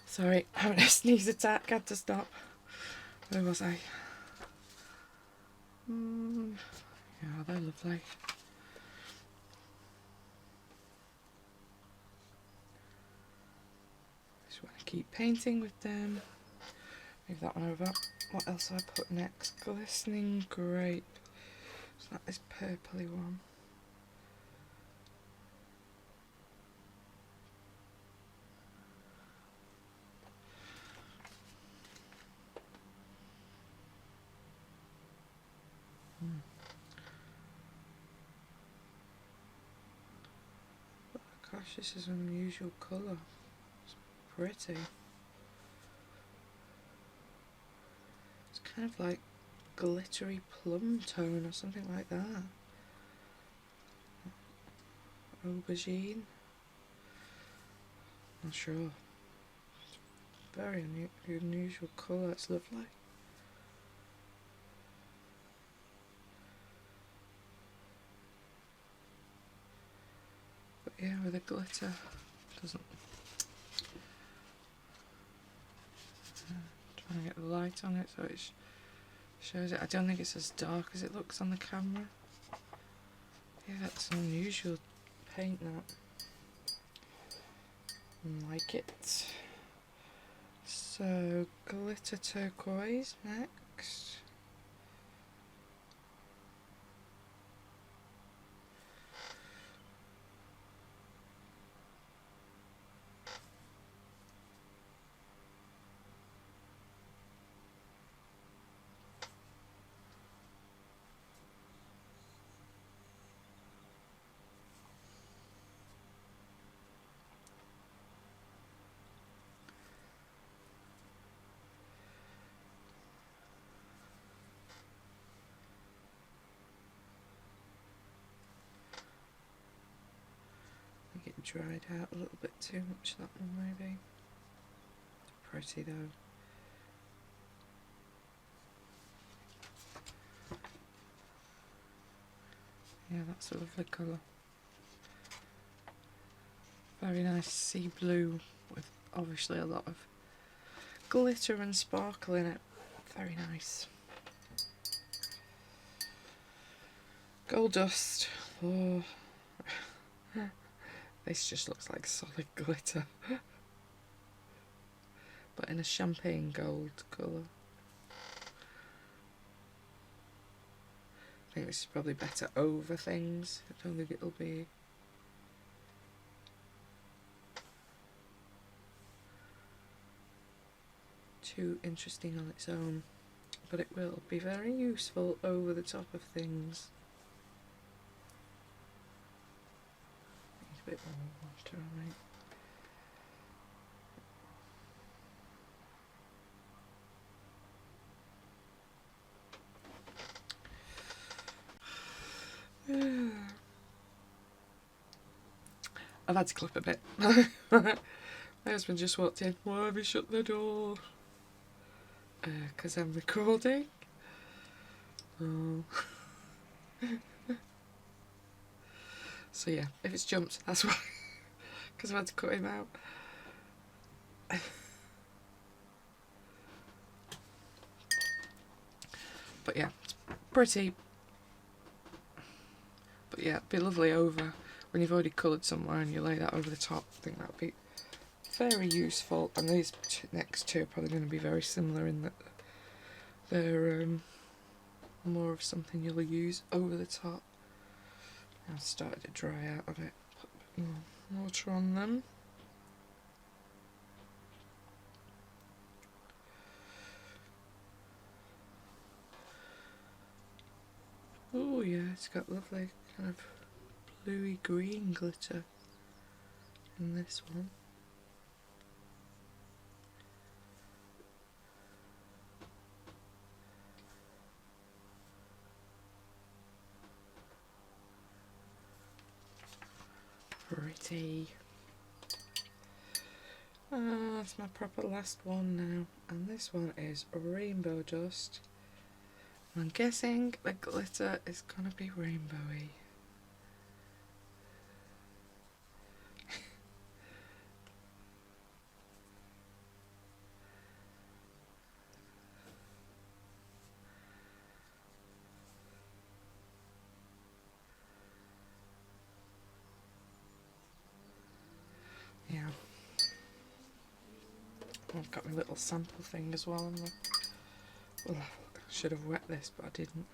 Sorry, having a sneeze attack, had to stop. Where was I? Yeah, they're lovely. Just want to keep painting with them. Move that one over. What else have I put next? Glistening grape. So that is purpley one. Gosh, this is an unusual colour. It's pretty. It's kind of like glittery plum tone or something like that. Aubergine. Not sure. It's very unusual colour. It's lovely. But yeah, with the glitter, doesn't. Trying to get the light on it so it shows it. I don't think it's as dark as it looks on the camera. Yeah, that's an unusual paint, that. Like it. So, glitter turquoise next. It dried out a little bit too much, that one maybe. Pretty though. Yeah, that's a lovely colour. Very nice sea blue with obviously a lot of glitter and sparkle in it. Very nice. Gold dust. Oh. This just looks like solid glitter. But in a champagne gold colour. I think this is probably better over things. I don't think it'll be too interesting on its own, but it will be very useful over the top of things. Need a bit more water on it. I've had to clip a bit. My husband just walked in. Why have you shut the door? 'Cause I'm recording. Oh. So yeah, if it's jumped, that's why. 'Cause I've had to cut him out. But yeah, it's pretty. But yeah, it'd be lovely over when you've already coloured somewhere and you lay that over the top. I think that would be very useful. And these next two are probably going to be very similar in that they're more of something you'll use over the top. I've started to dry out a bit. Put a bit more water on them. Oh yeah, it's got lovely kind of bluey green glitter in this one. Pretty. That's my proper last one now, and this one is rainbow dust. I'm guessing the glitter is gonna be rainbowy. Yeah. I've got my little sample thing as well. Well, I should have wet this, but I didn't.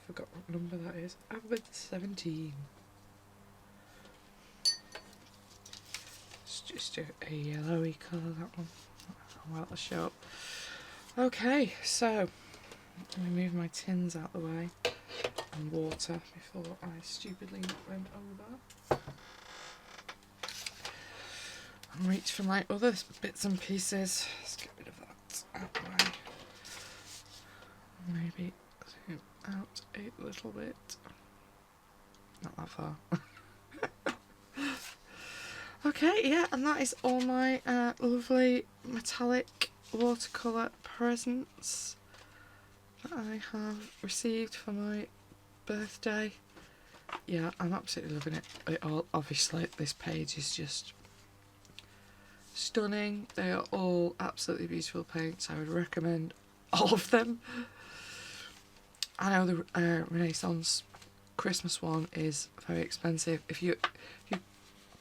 Forgot what number that is. Avid 17. It's just a yellowy colour, that one. I'll out the shop. Okay, so let me move my tins out the way and water before I stupidly knock them over. And reach for my other bits and pieces. Let's get rid of that out the way. Maybe zoom out a little bit. not that far. Okay, yeah, and that is all my lovely metallic watercolour presents that I have received for my birthday. Yeah, I'm absolutely loving it all. Obviously, this page is just stunning. They are all absolutely beautiful paints. I would recommend all of them. I know the Reneeisstance Christmas one is very expensive. If you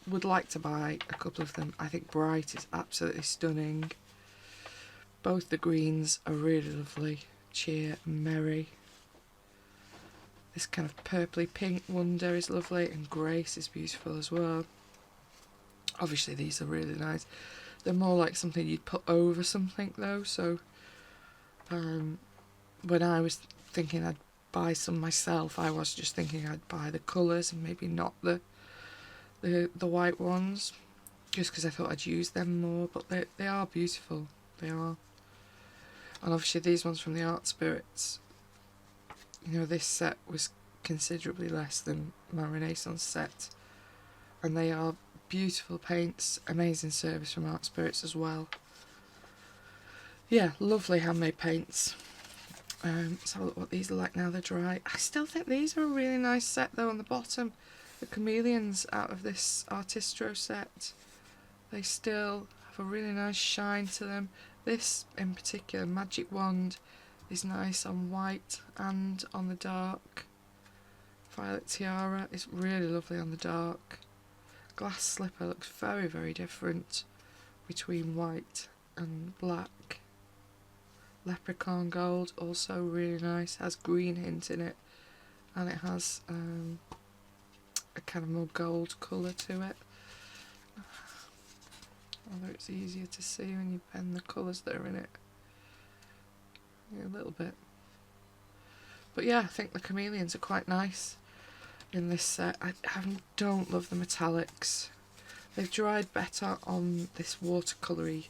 would like to buy a couple of them, I think Bright is absolutely stunning. Both the greens are really lovely. Cheer and Merry. This kind of purpley pink Wonder is lovely, and Grace is beautiful as well. Obviously these are really nice. They're more like something you'd put over something though, so when I was thinking I'd buy some myself, I was just thinking I'd buy the colours and maybe not the white ones, just because I thought I'd use them more, but they are beautiful, they are. And obviously these ones from the Art Sprits, you know, this set was considerably less than my Reneeisstance set, and they are beautiful paints, amazing service from Art Sprits as well. Yeah, lovely handmade paints. Let's have a look what these are like now they're dry. I still think these are a really nice set though on the bottom. The Chameleons out of this Artistro set, they still have a really nice shine to them. This in particular, Magic Wand, is nice on white and on the dark. Violet Tiara is really lovely on the dark. Glass Slipper looks very, very different between white and black. Leprechaun Gold, also really nice, has green hint in it, and it has a kind of more gold colour to it. Although it's easier to see when you pen the colours that are in it. Yeah, a little bit. But yeah, I think the Chameleons are quite nice in this set. I don't love the metallics. They've dried better on this watercoloury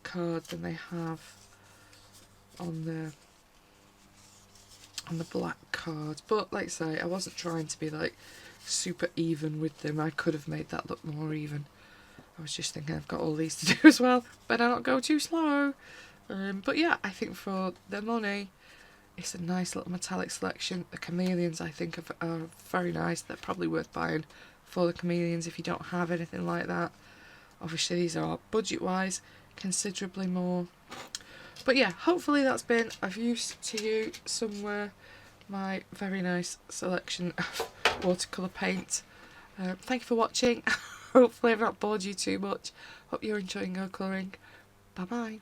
card than they have on the black card. But like I say, I wasn't trying to be like super even with them. I could have made that look more even. I was just thinking I've got all these to do as well. Better not go too slow. But yeah, I think for the money, it's a nice little metallic selection. The Chameleons I think are very nice. They're probably worth buying for the Chameleons if you don't have anything like that. Obviously these are budget wise considerably more. But yeah, hopefully that's been of use to you somewhere. My very nice selection of watercolour paint. Thank you for watching. Hopefully I've not bored you too much. Hope you're enjoying your colouring. Bye bye.